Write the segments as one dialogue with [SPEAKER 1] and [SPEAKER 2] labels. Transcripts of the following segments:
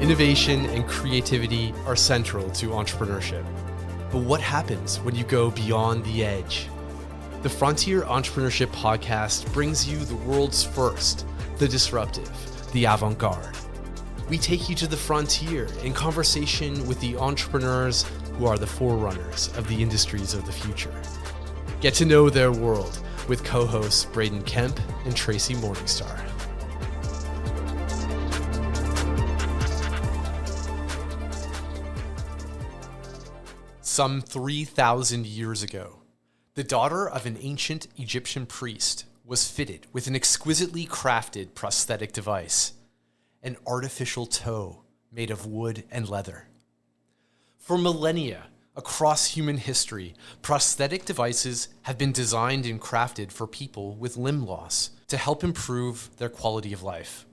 [SPEAKER 1] Innovation and creativity are central to entrepreneurship. But what happens when you go beyond the edge? The Frontier Entrepreneurship Podcast brings you the world's first, the disruptive, the avant-garde. We take you to the frontier in conversation with the entrepreneurs who are the forerunners of the industries of the future. Get to know their world with co-hosts Braden, Kemp, and Tracy Morningstar. Some 3,000 years ago, the daughter of an ancient Egyptian priest was fitted with an exquisitely crafted prosthetic device, an artificial toe made of wood and leather. For millennia, across human history, prosthetic devices have been designed and crafted for people with limb loss to help improve their quality of life.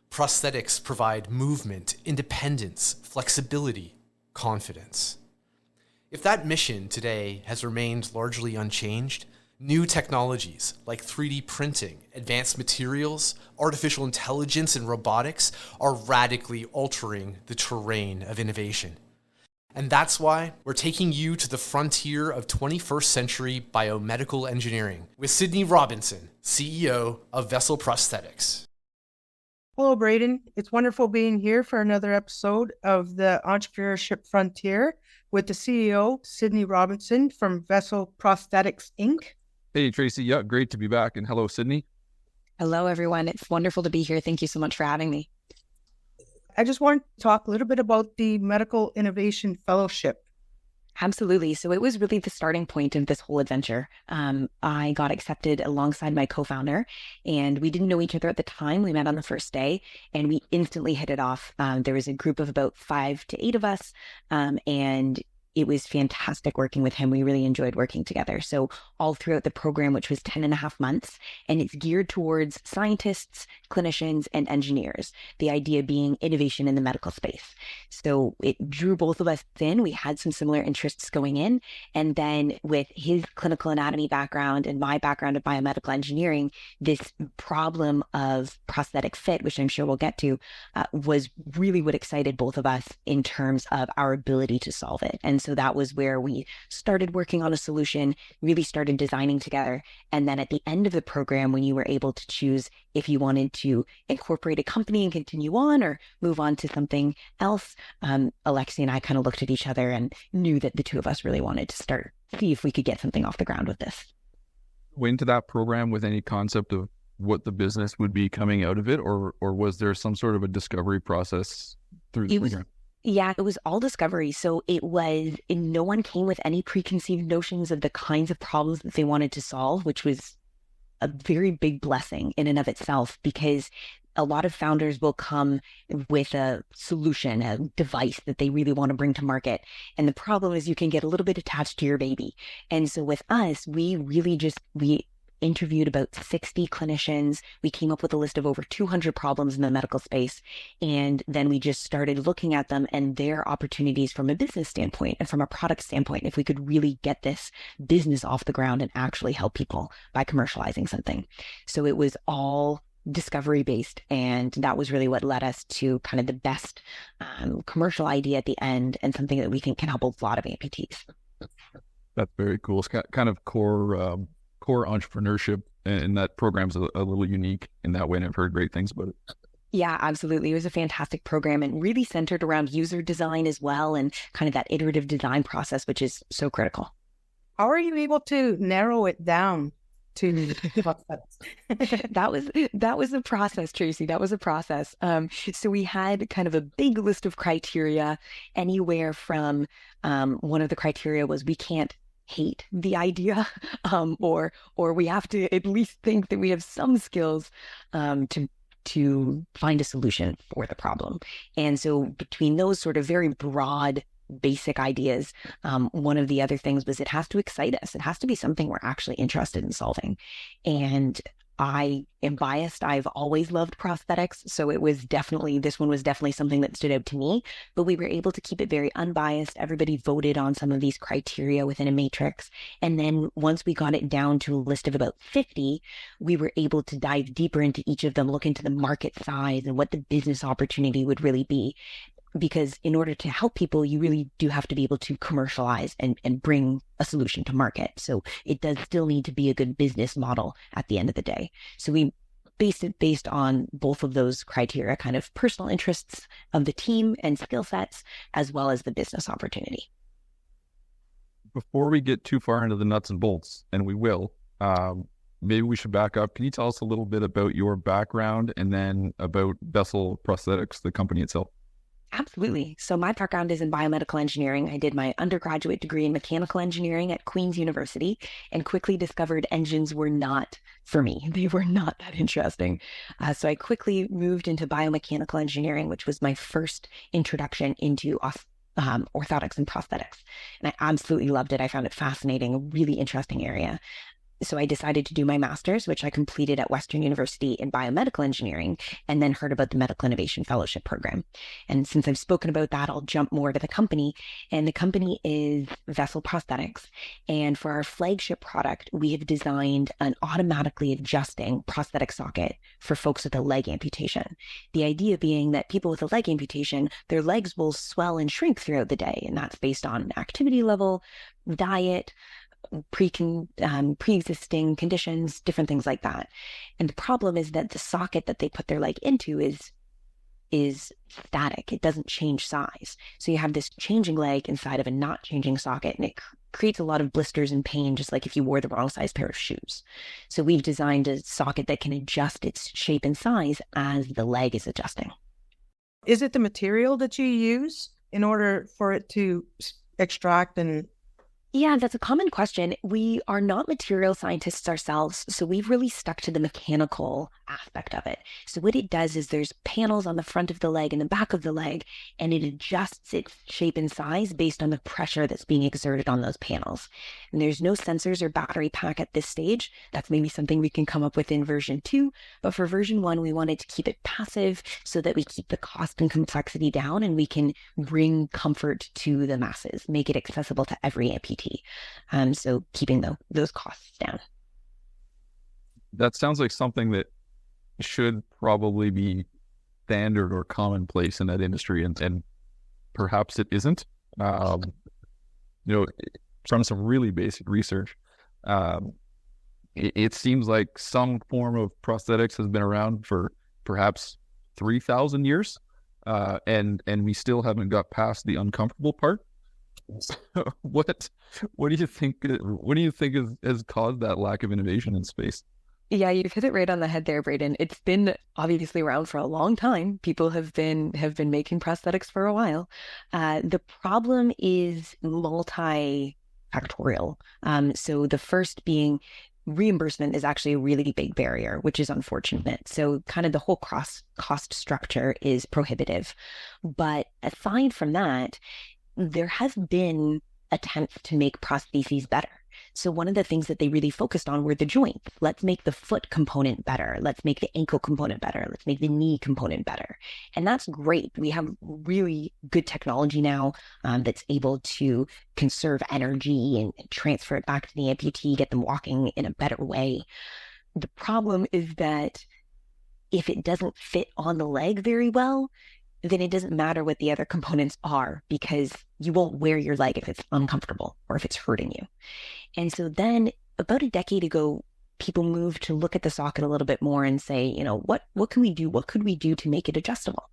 [SPEAKER 1] Prosthetics provide movement, independence, flexibility, confidence. If that mission today has remained largely unchanged, new technologies like 3D printing, advanced materials, artificial intelligence, and robotics are radically altering the terrain of innovation. And that's why we're taking you to the frontier of 21st century biomedical engineering with Sydney Robinson, CEO of Vessl Prosthetics.
[SPEAKER 2] Hello, Braden. It's wonderful being here for another episode of the Entrepreneurship Frontier with the CEO, Sydney Robinson from Vessl Prosthetics, Inc.
[SPEAKER 3] Hey, Tracy. Yeah, great to be back. And hello, Sydney.
[SPEAKER 4] Hello, everyone. It's wonderful to be here. Thank you so much for having me.
[SPEAKER 2] I just want to talk a little bit about the Medical Innovation Fellowship.
[SPEAKER 4] Absolutely. So it was really the starting point of this whole adventure. I got accepted alongside my co-founder, and we didn't know each other at the time. We met on the first day, and we instantly hit it off. There was a group of about 5 to 8 of us, and it was fantastic working with him. We really enjoyed working together. So all throughout the program, which was 10.5 months, and it's geared towards scientists, clinicians, and engineers, the idea being innovation in the medical space. So it drew both of us in. We had some similar interests going in. And then with his clinical anatomy background and my background of biomedical engineering, this problem of prosthetic fit, which I'm sure we'll get to, was really what excited both of us in terms of our ability to solve it. And so that was where we started working on a solution, really started designing together. And then at the end of the program, when you were able to choose if you wanted to incorporate a company and continue on or move on to something else, Alexi and I kind of looked at each other and knew that the two of us really wanted to see if we could get something off the ground with this.
[SPEAKER 3] Went into that program with any concept of what the business would be coming out of it, or was there some sort of a discovery process through the program?
[SPEAKER 4] Yeah, it was all discovery. So no one came with any preconceived notions of the kinds of problems that they wanted to solve, which was a very big blessing in and of itself, because a lot of founders will come with a solution, a device that they really want to bring to market. And the problem is you can get a little bit attached to your baby. And so with us, we interviewed about 60 clinicians. We came up with a list of over 200 problems in the medical space. And then we just started looking at them and their opportunities from a business standpoint and from a product standpoint, if we could really get this business off the ground and actually help people by commercializing something. So it was all discovery based. And that was really what led us to kind of the best commercial idea at the end, and something that we think can help a lot of amputees.
[SPEAKER 3] That's very cool. It's kind of core entrepreneurship, and that program's a little unique in that way, and I've heard great things about it.
[SPEAKER 4] Yeah, absolutely. It was a fantastic program and really centered around user design as well, and kind of that iterative design process, which is so critical.
[SPEAKER 2] How are you able to narrow it down to
[SPEAKER 4] that was a process, Tracy. That was a process. So we had kind of a big list of criteria, anywhere from one of the criteria was we can't hate the idea, or we have to at least think that we have some skills to find a solution for the problem. And so between those sort of very broad basic ideas, one of the other things was it has to excite us. It has to be something we're actually interested in solving. And I am biased. I've always loved prosthetics. So this one was definitely something that stood out to me, but we were able to keep it very unbiased. Everybody voted on some of these criteria within a matrix. And then once we got it down to a list of about 50, we were able to dive deeper into each of them, look into the market size and what the business opportunity would really be. Because in order to help people, you really do have to be able to commercialize and bring a solution to market. So it does still need to be a good business model at the end of the day. So we based on both of those criteria, kind of personal interests of the team and skill sets, as well as the business opportunity.
[SPEAKER 3] Before we get too far into the nuts and bolts, and we will, maybe we should back up. Can you tell us a little bit about your background and then about Vessl Prosthetics, the company itself?
[SPEAKER 4] Absolutely. So my background is in biomedical engineering. I did my undergraduate degree in mechanical engineering at Queen's University and quickly discovered engines were not for me. They were not that interesting. So I quickly moved into biomechanical engineering, which was my first introduction into orthotics and prosthetics. And I absolutely loved it. I found it fascinating, a really interesting area. So I decided to do my master's, which I completed at Western University in biomedical engineering, and then heard about the Medical Innovation Fellowship Program. And since I've spoken about that, I'll jump more to the company. And the company is Vessl Prosthetics. And for our flagship product, we have designed an automatically adjusting prosthetic socket for folks with a leg amputation. The idea being that people with a leg amputation, their legs will swell and shrink throughout the day. And that's based on activity level, diet, pre-existing conditions, different things like that. And the problem is that the socket that they put their leg into is static. It doesn't change size. So you have this changing leg inside of a not changing socket, and it creates a lot of blisters and pain, just like if you wore the wrong size pair of shoes. So we've designed a socket that can adjust its shape and size as the leg is adjusting.
[SPEAKER 2] Is it the material that you use in order for it to extract and...
[SPEAKER 4] Yeah, that's a common question. We are not material scientists ourselves, so we've really stuck to the mechanical aspect of it. So what it does is there's panels on the front of the leg and the back of the leg, and it adjusts its shape and size based on the pressure that's being exerted on those panels. And there's no sensors or battery pack at this stage. That's maybe something we can come up with in version 2. But for version 1, we wanted to keep it passive so that we keep the cost and complexity down and we can bring comfort to the masses, make it accessible to every amputee. So keeping those costs down.
[SPEAKER 3] That sounds like something that should probably be standard or commonplace in that industry, and perhaps it isn't. From some really basic research, it seems like some form of prosthetics has been around for perhaps 3,000 years, and we still haven't got past the uncomfortable part. So what do you think has caused that lack of innovation in space?
[SPEAKER 4] Yeah, you've hit it right on the head there, Braden. It's been obviously around for a long time. People have been making prosthetics for a while. The problem is multifactorial. So the first being reimbursement is actually a really big barrier, which is unfortunate. So kind of the whole cost structure is prohibitive. But aside from that, there has been attempts to make prostheses better. So one of the things that they really focused on were the joints. Let's make the foot component better. Let's make the ankle component better. Let's make the knee component better. And that's great. We have really good technology now that's able to conserve energy and transfer it back to the amputee, get them walking in a better way. The problem is that if it doesn't fit on the leg very well, then it doesn't matter what the other components are, because you won't wear your leg if it's uncomfortable or if it's hurting you. And so then about a decade ago, people moved to look at the socket a little bit more and say, what can we do? What could we do to make it adjustable?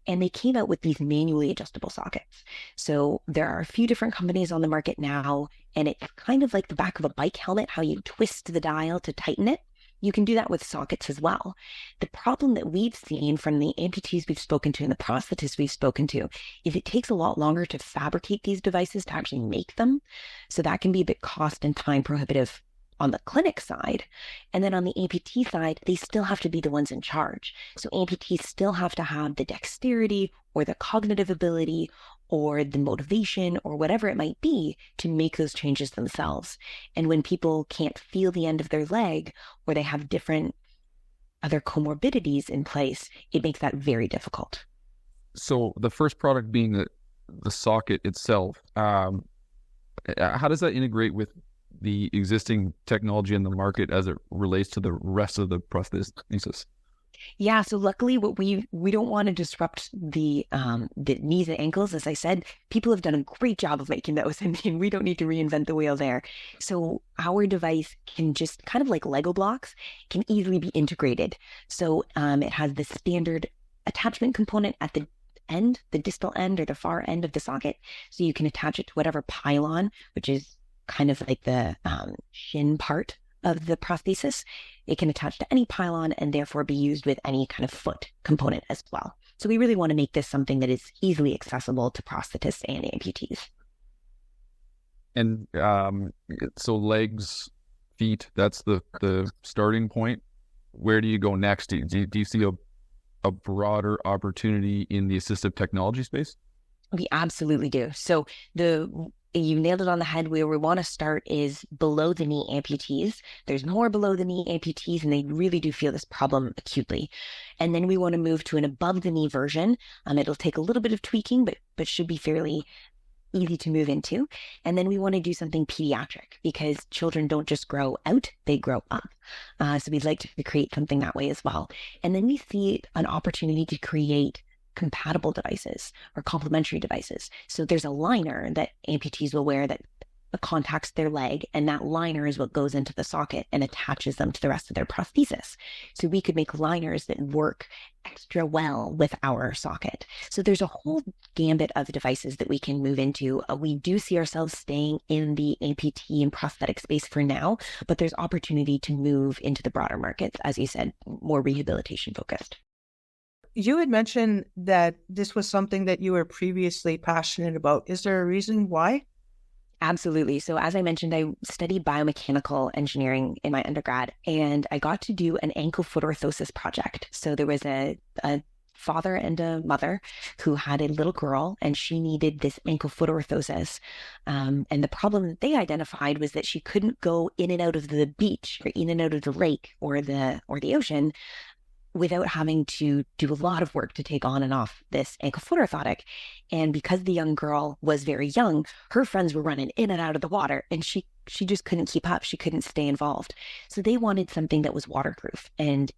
[SPEAKER 4] And they came out with these manually adjustable sockets. So there are a few different companies on the market now, and it's kind of like the back of a bike helmet, how you twist the dial to tighten it. You can do that with sockets as well. The problem that we've seen from the amputees we've spoken to and the prosthetists we've spoken to is it takes a lot longer to fabricate these devices to actually make them. So that can be a bit cost and time prohibitive on the clinic side. And then on the amputee side, they still have to be the ones in charge. So amputees still have to have the dexterity or the cognitive ability or the motivation or whatever it might be to make those changes themselves. And when people can't feel the end of their leg, or they have different other comorbidities in place, it makes that very difficult.
[SPEAKER 3] So the first product being the socket itself, how does that integrate with the existing technology in the market as it relates to the rest of the prosthesis?
[SPEAKER 4] Yeah, so luckily we don't want to disrupt the knees and ankles. As I said, people have done a great job of making those, and we don't need to reinvent the wheel there. So our device can just kind of like Lego blocks, can easily be integrated. So it has the standard attachment component at the end, the distal end or the far end of the socket. So you can attach it to whatever pylon, which is kind of like the shin part of the prosthesis. It can attach to any pylon and therefore be used with any kind of foot component as well. So we really want to make this something that is easily accessible to prosthetists and amputees.
[SPEAKER 3] And so legs, feet, that's the starting point. Where do you go next? Do you see a broader opportunity in the assistive technology space?
[SPEAKER 4] We absolutely do. So you nailed it on the head. Where we want to start is below the knee amputees. There's more below the knee amputees, and they really do feel this problem acutely. And then we want to move to an above the knee version. It'll take a little bit of tweaking, but should be fairly easy to move into. And then we want to do something pediatric, because children don't just grow out, they grow up. So we'd like to create something that way as well. And then we see an opportunity to create compatible devices or complementary devices. So there's a liner that amputees will wear that contacts their leg, and that liner is what goes into the socket and attaches them to the rest of their prosthesis. So we could make liners that work extra well with our socket. So there's a whole gambit of devices that we can move into. We do see ourselves staying in the amputee and prosthetic space for now, but there's opportunity to move into the broader markets, as you said, more rehabilitation focused.
[SPEAKER 2] You had mentioned that this was something that you were previously passionate about. Is there a reason why?
[SPEAKER 4] Absolutely. So as I mentioned, I studied biomechanical engineering in my undergrad, and I got to do an ankle foot orthosis project. So there was a father and a mother who had a little girl, and she needed this ankle foot orthosis. And the problem that they identified was that she couldn't go in and out of the beach or in and out of the lake or the ocean without having to do a lot of work to take on and off this ankle foot orthotic. And because the young girl was very young, her friends were running in and out of the water, and she just couldn't keep up. She couldn't stay involved. So they wanted something that was waterproof. And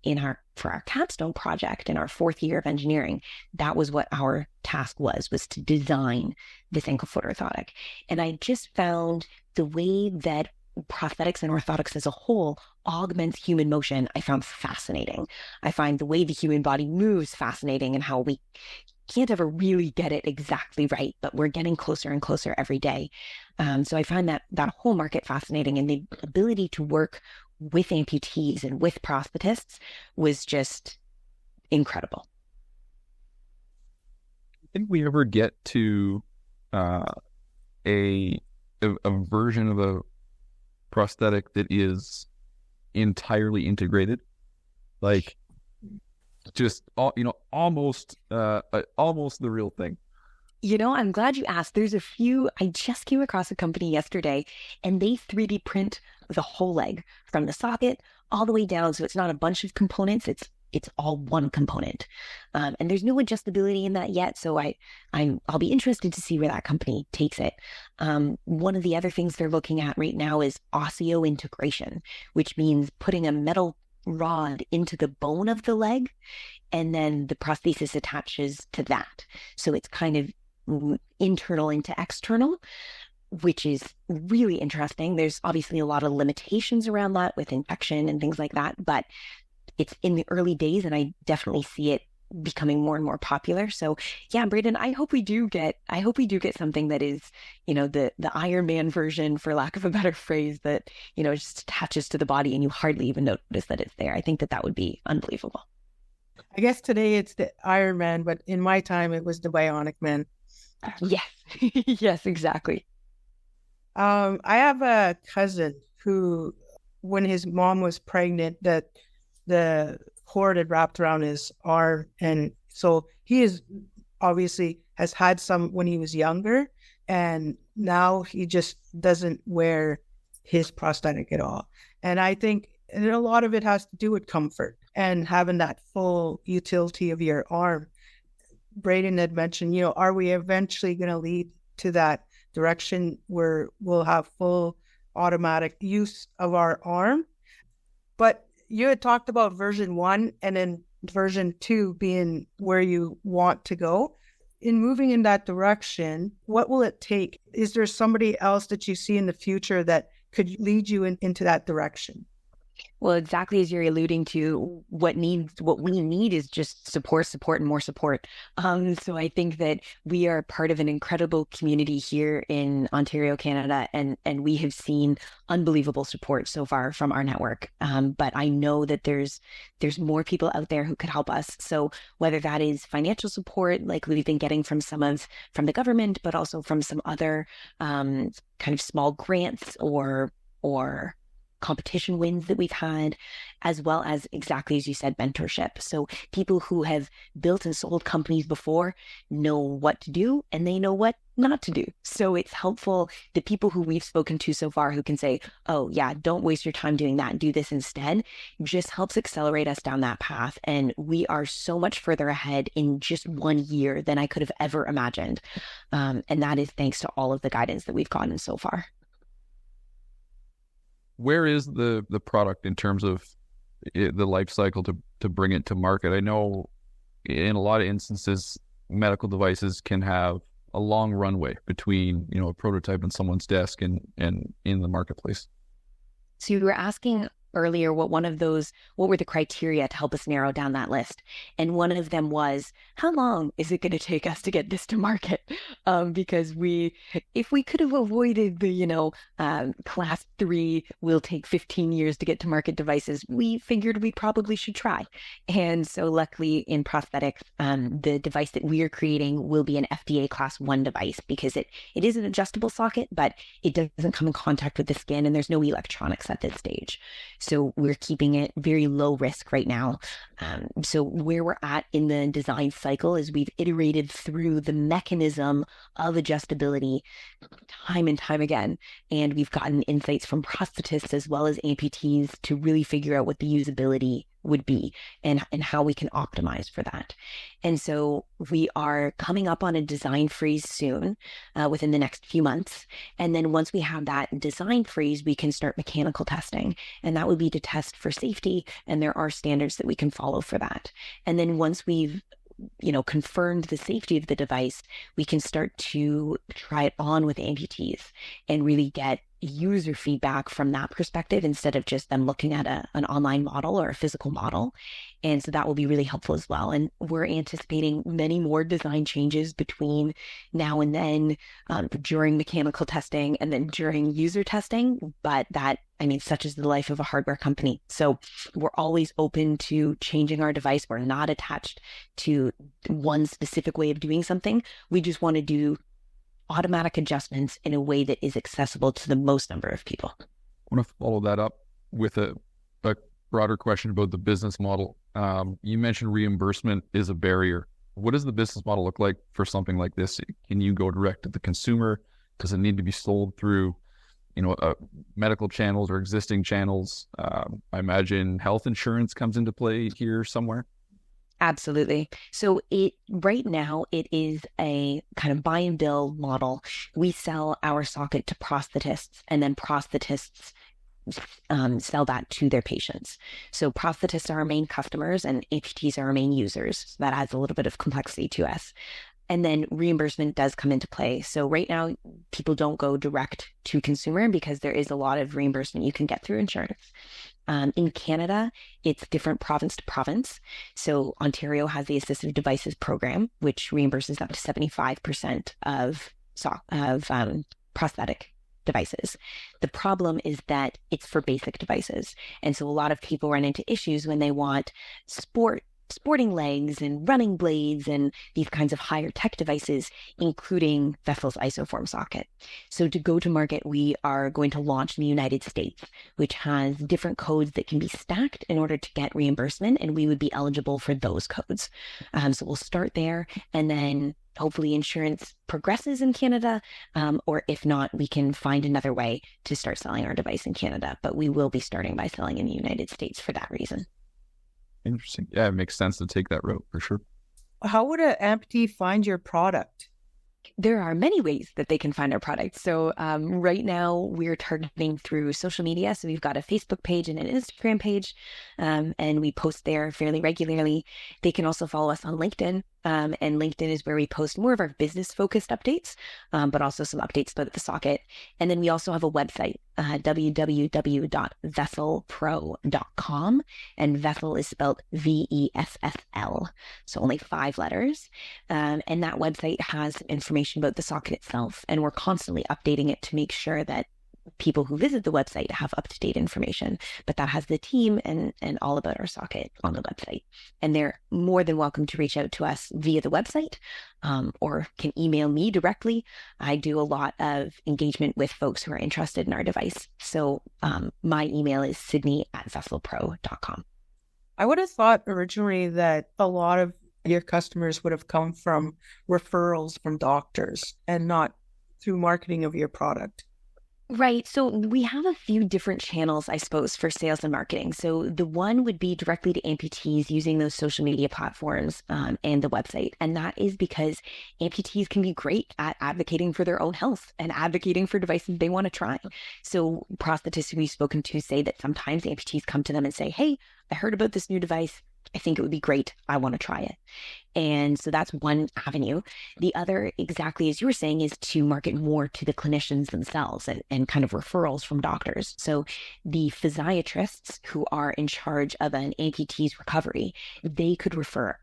[SPEAKER 4] for our capstone project in our 4th year of engineering, that was what our task was to design this ankle foot orthotic. And I just found the way that prosthetics and orthotics as a whole augments human motion, I found fascinating. I find the way the human body moves fascinating, and how we can't ever really get it exactly right, but we're getting closer and closer every day. So I find that whole market fascinating, and the ability to work with amputees and with prosthetists was just incredible.
[SPEAKER 3] Did we ever get to a version of a prosthetic that is entirely integrated, like just almost the real thing?
[SPEAKER 4] I'm glad you asked. There's a few. I just came across a company yesterday, and they 3D print the whole leg from the socket all the way down. So it's not a bunch of components. It's all one component. And there's no adjustability in that yet. So I'll be interested to see where that company takes it. One of the other things they're looking at right now is osseointegration, which means putting a metal rod into the bone of the leg, and then the prosthesis attaches to that. So it's kind of internal into external, which is really interesting. There's obviously a lot of limitations around that with infection and things like that, but it's in the early days, and I definitely see it becoming more and more popular. So yeah, Braden, I hope we do get something that is, the Iron Man version, for lack of a better phrase, that, just attaches to the body and you hardly even notice that it's there. I think that would be unbelievable.
[SPEAKER 2] I guess today it's the Iron Man, but in my time it was the Bionic Man.
[SPEAKER 4] Yes. Yes, exactly.
[SPEAKER 2] I have a cousin who, when his mom was pregnant, that the cord had wrapped around his arm, and so he is obviously has had some when he was younger, and now he just doesn't wear his prosthetic at all. And I think a lot of it has to do with comfort and having that full utility of your arm. Braden had mentioned, are we eventually going to lead to that direction where we'll have full automatic use of our arm? But you had talked about version 1 and then version 2 being where you want to go. In moving in that direction, what will it take? Is there somebody else that you see in the future that could lead you into that direction?
[SPEAKER 4] Well, exactly as you're alluding to, what we need is just support, and more support. So I think that we are part of an incredible community here in Ontario, Canada, and we have seen unbelievable support so far from our network. But I know that there's more people out there who could help us. So whether that is financial support, like we've been getting from the government, but also from some other kind of small grants or competition wins that we've had, as well as, exactly as you said, mentorship. So people who have built and sold companies before know what to do and they know what not to do. So it's helpful. The people who we've spoken to so far who can say, oh yeah, don't waste your time doing that, do this instead, just helps accelerate us down that path. And we are so much further ahead in just 1 year than I could have ever imagined. And that is thanks to all of the guidance that we've gotten so far.
[SPEAKER 3] Where is the product in terms of the life cycle to bring it to market? I know in a lot of instances, medical devices can have a long runway between, a prototype in someone's desk and in the marketplace.
[SPEAKER 4] So you were asking earlier what were the criteria to help us narrow down that list. And one of them was, how long is it going to take us to get this to market? Because if we could have avoided the, class 3 will take 15 years to get to market devices, we figured we probably should try. And so luckily in prosthetics, the device that we are creating will be an FDA class 1 device because it is an adjustable socket, but it doesn't come in contact with the skin and there's no electronics at this stage. So we're keeping it very low risk right now. So where we're at in the design cycle is we've iterated through the mechanism of adjustability time and time again. And we've gotten insights from prosthetists as well as amputees to really figure out what the usability would be and how we can optimize for that. And so we are coming up on a design freeze soon, within the next few months. And then once we have that design freeze, we can start mechanical testing. And that would be to test for safety. And there are standards that we can follow for that. And then once we've confirmed the safety of the device, we can start to try it on with amputees and really get user feedback from that perspective instead of just them looking at an online model or a physical model. And so that will be really helpful as well. And we're anticipating many more design changes between now and then, during mechanical testing and then during user testing. But such is the life of a hardware company. So we're always open to changing our device. We're not attached to one specific way of doing something. We just want to do automatic adjustments in a way that is accessible to the most number of people.
[SPEAKER 3] I want to follow that up with a broader question about the business model. You mentioned reimbursement is a barrier. What does the business model look like for something like this? Can you go direct to the consumer? Does it need to be sold through, medical channels or existing channels? I imagine health insurance comes into play here somewhere.
[SPEAKER 4] Absolutely. So right now it is a kind of buy and bill model. We sell our socket to prosthetists and then prosthetists sell that to their patients. So prosthetists are our main customers and amputees are our main users. So that adds a little bit of complexity to us. And then reimbursement does come into play. So right now, people don't go direct to consumer because there is a lot of reimbursement you can get through insurance. In Canada, it's different province to province. So Ontario has the Assistive Devices Program, which reimburses up to 75% of prosthetic devices. The problem is that it's for basic devices. And so a lot of people run into issues when they want sport sporting legs and running blades and these kinds of higher tech devices, including Vessl's isoform socket. So to go to market, we are going to launch in the United States, which has different codes that can be stacked in order to get reimbursement, and we would be eligible for those codes. So we'll start there, and then hopefully insurance progresses in Canada, or if not, we can find another way to start selling our device in Canada. But we will be starting by selling in the United States for that reason.
[SPEAKER 3] Interesting. Yeah, it makes sense to take that route for sure.
[SPEAKER 2] How would an amputee find your product?
[SPEAKER 4] There are many ways that they can find our product. So right now we're targeting through social media. So we've got a Facebook page and an Instagram page, and we post there fairly regularly. They can also follow us on LinkedIn. And LinkedIn is where we post more of our business-focused updates, but also some updates about the socket. And then we also have a website, www.vesslpro.com. And Vessl is spelled Vessl, so only 5 letters. And that website has information about the socket itself. And we're constantly updating it to make sure that people who visit the website have up-to-date information, but that has the team and all about our socket on the website. And they're more than welcome to reach out to us via the website, or can email me directly. I do a lot of engagement with folks who are interested in our device. So my email is sydney@vesslpro.com.
[SPEAKER 2] I would have thought originally that a lot of your customers would have come from referrals from doctors and not through marketing of your product.
[SPEAKER 4] Right. So we have a few different channels, I suppose, for sales and marketing. So the one would be directly to amputees using those social media platforms and the website. And that is because amputees can be great at advocating for their own health and advocating for devices they want to try. So prosthetists we've spoken to say that sometimes amputees come to them and say, hey, I heard about this new device. I think it would be great. I want to try it. And so that's one avenue. The other, exactly as you were saying, is to market more to the clinicians themselves and kind of referrals from doctors. So the physiatrists who are in charge of an amputee's recovery, they could refer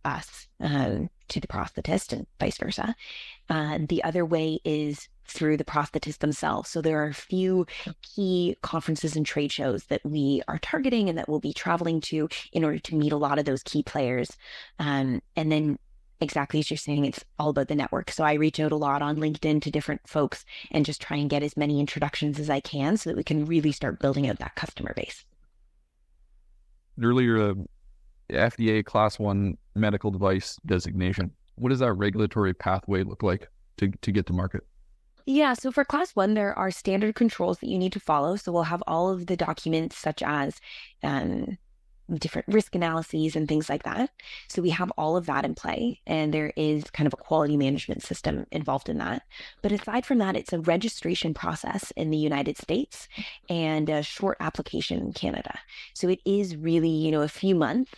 [SPEAKER 4] us to the prosthetist and vice versa. The other way is through the prosthetists themselves. So there are a few key conferences and trade shows that we are targeting and that we'll be traveling to in order to meet a lot of those key players. And then exactly as you're saying, it's all about the network. So I reach out a lot on LinkedIn to different folks and just try and get as many introductions as I can so that we can really start building out that customer base.
[SPEAKER 3] Earlier, FDA Class 1 medical device designation. What does that regulatory pathway look like to get to market?
[SPEAKER 4] Yeah, so for Class 1, there are standard controls that you need to follow. So we'll have all of the documents such as different risk analyses and things like that. So we have all of that in play, and there is kind of a quality management system involved in that. But aside from that, it's a registration process in the United States and a short application in Canada. So it is really, a few months.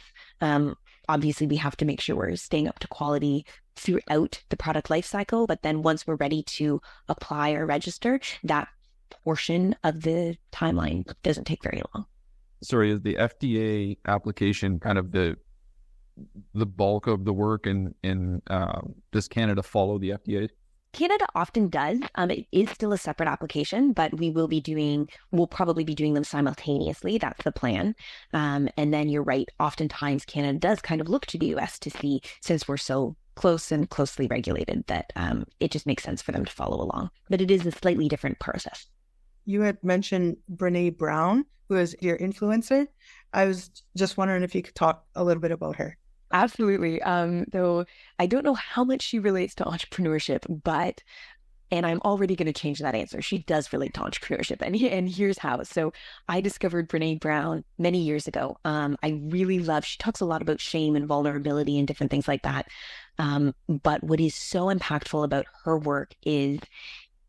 [SPEAKER 4] Obviously, we have to make sure we're staying up to quality throughout the product life cycle. But then once we're ready to apply or register, that portion of the timeline doesn't take very long.
[SPEAKER 3] Sorry, is the FDA application kind of the bulk of the work, and does Canada follow the FDA?
[SPEAKER 4] Canada often does. It is still a separate application, but we'll probably be doing them simultaneously. That's the plan. And then you're right. Oftentimes Canada does kind of look to the US to see, since we're so close and closely regulated, that it just makes sense for them to follow along. But it is a slightly different process.
[SPEAKER 2] You had mentioned Brene Brown, who is your influencer. I was just wondering if you could talk a little bit about her.
[SPEAKER 4] Absolutely. Though I don't know how much she relates to entrepreneurship, and I'm already going to change that answer. She does relate to entrepreneurship, and here's how. So I discovered Brene Brown many years ago. I really she talks a lot about shame and vulnerability and different things like that. But what is so impactful about her work is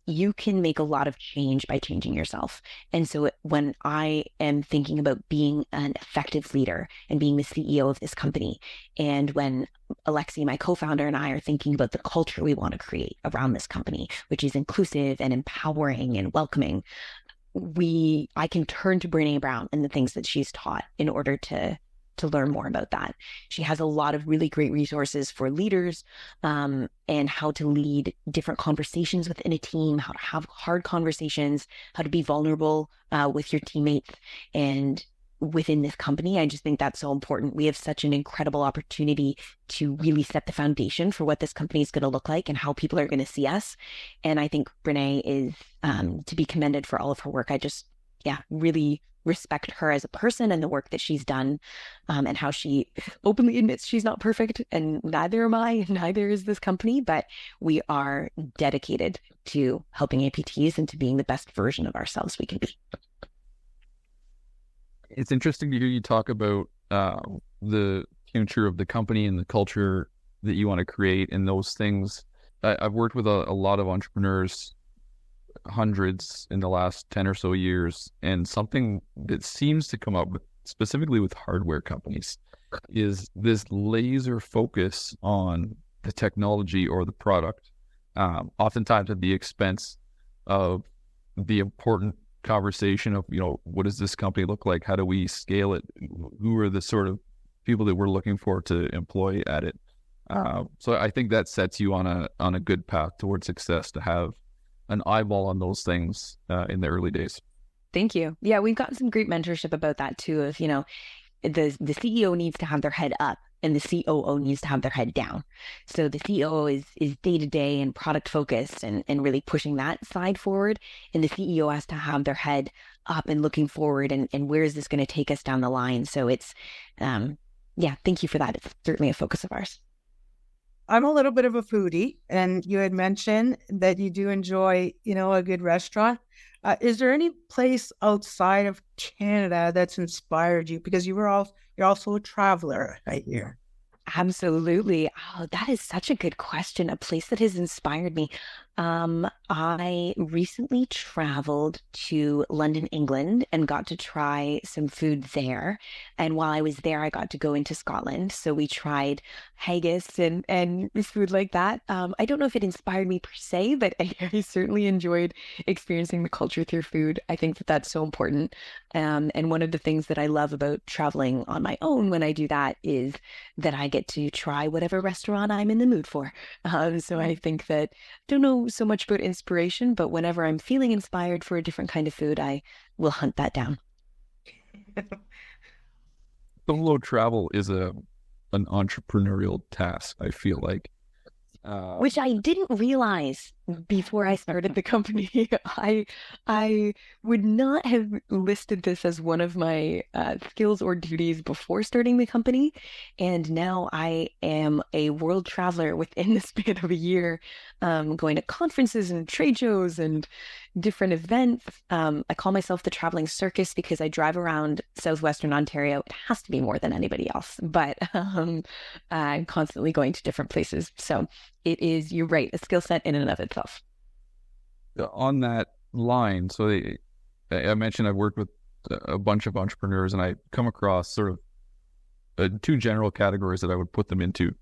[SPEAKER 4] you can make a lot of change by changing yourself. And so when I am thinking about being an effective leader and being the CEO of this company, and when Alexi, my co-founder, and I are thinking about the culture we want to create around this company, which is inclusive and empowering and welcoming, I can turn to Brene Brown and the things that she's taught in order to learn more about that. She has a lot of really great resources for leaders, and how to lead different conversations within a team, how to have hard conversations, how to be vulnerable with your teammates. And within this company. I just think that's so important. We have such an incredible opportunity to really set the foundation for what this company is going to look like and how people are going to see us. And I think Brene is to be commended for all of her work. I just, really respect her as a person and the work that she's done, and how she openly admits she's not perfect, and neither am I, neither is this company, but we are dedicated to helping APTs and to being the best version of ourselves we can be.
[SPEAKER 3] It's interesting to hear you talk about the future of the company and the culture that you want to create and those things. I've worked with a lot of entrepreneurs, hundreds in the last 10 or so years, and something that seems to come up with, specifically with hardware companies, is this laser focus on the technology or the product, oftentimes at the expense of the important conversation of, what does this company look like? How do we scale it? Who are the sort of people that we're looking for to employ at it? So I think that sets you on a good path towards success, to have an eyeball on those things in the early days.
[SPEAKER 4] Thank you. Yeah, we've gotten some great mentorship about that too. Of, the CEO needs to have their head up and the COO needs to have their head down. So the COO is day-to-day and product focused and really pushing that side forward. And the CEO has to have their head up and looking forward and where is this going to take us down the line? So it's, thank you for that. It's certainly a focus of ours.
[SPEAKER 2] I'm a little bit of a foodie, and you had mentioned that you do enjoy, a good restaurant. Is there any place outside of Canada that's inspired you? Because you're also a traveler, I hear.
[SPEAKER 4] Absolutely. Oh, that is such a good question. A place that has inspired me. I recently traveled to London, England, and got to try some food there. And while I was there, I got to go into Scotland. So we tried haggis and food like that. I don't know if it inspired me per se, but I certainly enjoyed experiencing the culture through food. I think that that's so important. And one of the things that I love about traveling on my own when I do that is that I get to try whatever restaurant I'm in the mood for. So I think that, don't know so much about inspiration, but whenever I'm feeling inspired for a different kind of food, I will hunt that down.
[SPEAKER 3] Solo travel is an entrepreneurial task, I feel like.
[SPEAKER 4] Which I didn't realize before I started the company. I would not have listed this as one of my skills or duties before starting the company. And now I am a world traveler within the span of a year, going to conferences and trade shows and different events. I call myself the traveling circus because I drive around southwestern Ontario. It has to be more than anybody else, but I'm constantly going to different places. So it is, you're right, a skill set in and of itself.
[SPEAKER 3] On that line, so I mentioned I've worked with a bunch of entrepreneurs, and I come across sort of two general categories that I would put them into,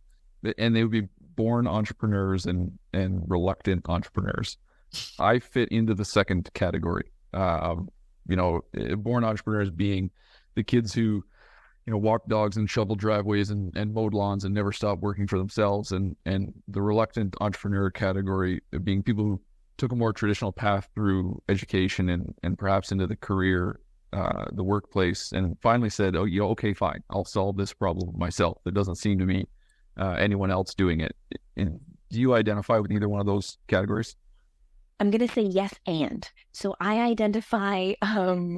[SPEAKER 3] and they would be born entrepreneurs and reluctant entrepreneurs. I fit into the second category. Born entrepreneurs being the kids who walk dogs and shovel driveways and mowed lawns and never stop working for themselves, and the reluctant entrepreneur category being people who took a more traditional path through education and perhaps into the career, the workplace, and finally said, okay, fine, I'll solve this problem myself. There doesn't seem to me anyone else doing it. And do you identify with either one of those categories?
[SPEAKER 4] I'm going to say yes and. So I identify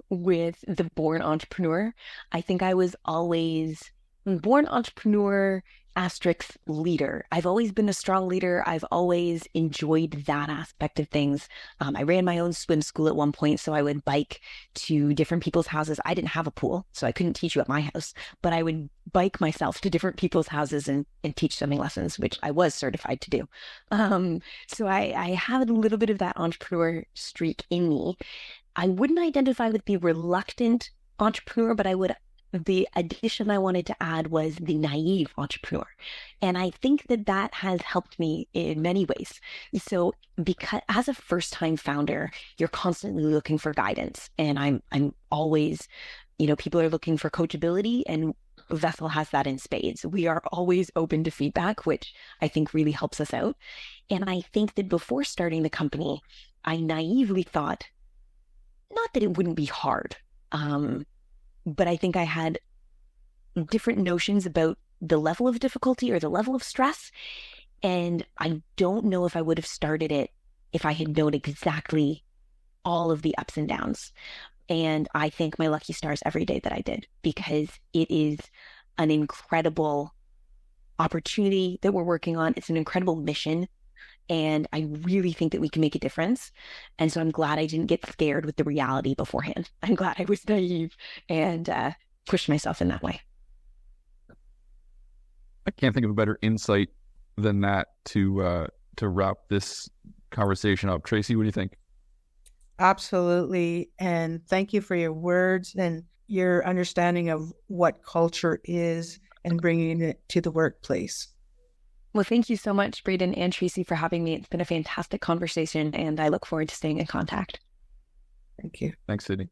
[SPEAKER 4] with the born entrepreneur. I think I was always born entrepreneur * leader. I've always been a strong leader. I've always enjoyed that aspect of things. I ran my own swim school at one point, so I would bike to different people's houses. I didn't have a pool, so I couldn't teach you at my house, but I would bike myself to different people's houses and teach swimming lessons, which I was certified to do. So I have a little bit of that entrepreneur streak in me. I wouldn't identify with the reluctant entrepreneur, but the addition I wanted to add was the naive entrepreneur. And I think that has helped me in many ways. So because as a first-time founder, you're constantly looking for guidance. And I'm always, people are looking for coachability, and Vessl has that in spades. We are always open to feedback, which I think really helps us out. And I think that before starting the company, I naively thought, not that it wouldn't be hard, but I think I had different notions about the level of difficulty or the level of stress. And I don't know if I would have started it if I had known exactly all of the ups and downs. And I thank my lucky stars every day that I did, because it is an incredible opportunity that we're working on. It's an incredible mission. And I really think that we can make a difference. And so I'm glad I didn't get scared with the reality beforehand. I'm glad I was naive and pushed myself in that way.
[SPEAKER 3] I can't think of a better insight than that to wrap this conversation up. Tracy, what do you think?
[SPEAKER 2] Absolutely. And thank you for your words and your understanding of what culture is and bringing it to the workplace.
[SPEAKER 4] Well, thank you so much, Braden and Tracy, for having me. It's been a fantastic conversation, and I look forward to staying in contact.
[SPEAKER 2] Thank you.
[SPEAKER 3] Thanks, Sydney.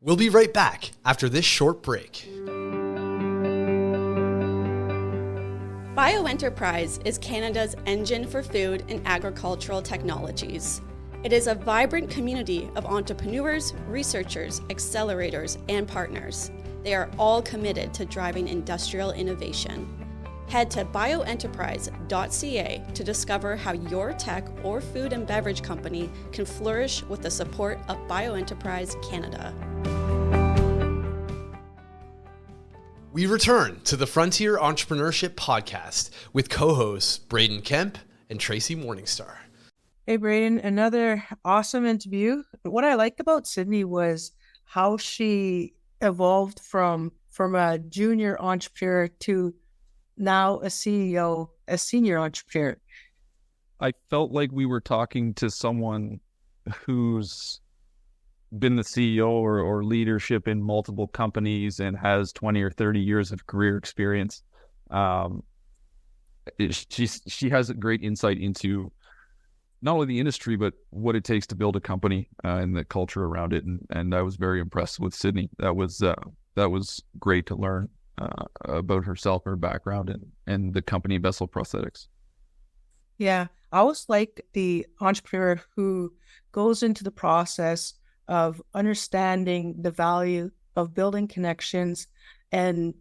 [SPEAKER 1] We'll be right back after this short break.
[SPEAKER 5] BioEnterprise is Canada's engine for food and agricultural technologies. It is a vibrant community of entrepreneurs, researchers, accelerators, and partners. They are all committed to driving industrial innovation. Head to bioenterprise.ca to discover how your tech or food and beverage company can flourish with the support of BioEnterprise Canada.
[SPEAKER 1] We return to the Frontier Entrepreneurship Podcast with co-hosts Braden Kemp and Tracy Morningstar.
[SPEAKER 2] Hey, Braden, another awesome interview. What I liked about Sydney was how she evolved from a junior entrepreneur to now a CEO, a senior entrepreneur.
[SPEAKER 3] I felt like we were talking to someone who's been the CEO or leadership in multiple companies and has 20 or 30 years of career experience. She has a great insight into not only the industry, but what it takes to build a company and the culture around it. And I was very impressed with Sydney. That was great to learn about herself, her background, and the company Vessl Prosthetics.
[SPEAKER 2] Yeah, I always like the entrepreneur who goes into the process of understanding the value of building connections and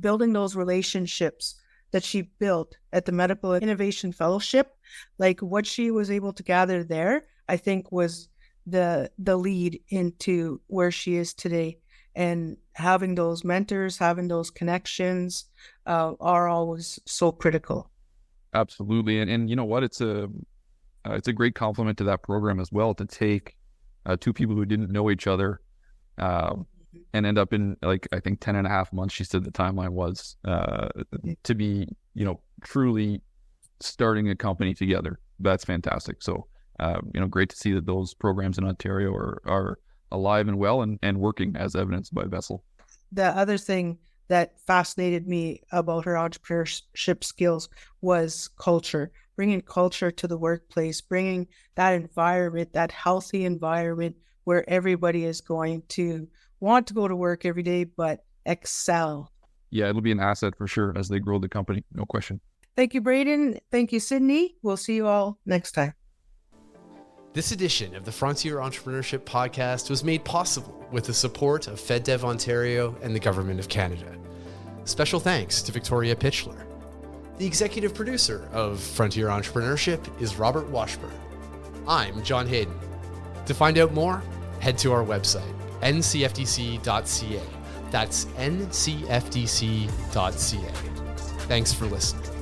[SPEAKER 2] building those relationships that she built at the Medical Innovation Fellowship. Like what she was able to gather there, I think was the lead into where she is today. And having those mentors, having those connections are always so critical.
[SPEAKER 3] Absolutely. And you know what? It's a great compliment to that program as well, to take two people who didn't know each other and end up in, like, I think 10 and a half months, she said the timeline was, to be, truly starting a company together. That's fantastic. So, great to see that those programs in Ontario are alive and well and working, as evidenced by Vessl.
[SPEAKER 2] The other thing that fascinated me about her entrepreneurship skills was culture, bringing culture to the workplace, bringing that environment, that healthy environment where everybody is going to want to go to work every day, but excel.
[SPEAKER 3] Yeah, it'll be an asset for sure as they grow the company. No question.
[SPEAKER 2] Thank you, Braden. Thank you, Sydney. We'll see you all next time.
[SPEAKER 1] This edition of the Frontier Entrepreneurship Podcast was made possible with the support of FedDev Ontario and the Government of Canada. Special thanks to Victoria Pichler. The executive producer of Frontier Entrepreneurship is Robert Washburn. I'm John Hayden. To find out more, head to our website, ncfdc.ca. That's ncfdc.ca. Thanks for listening.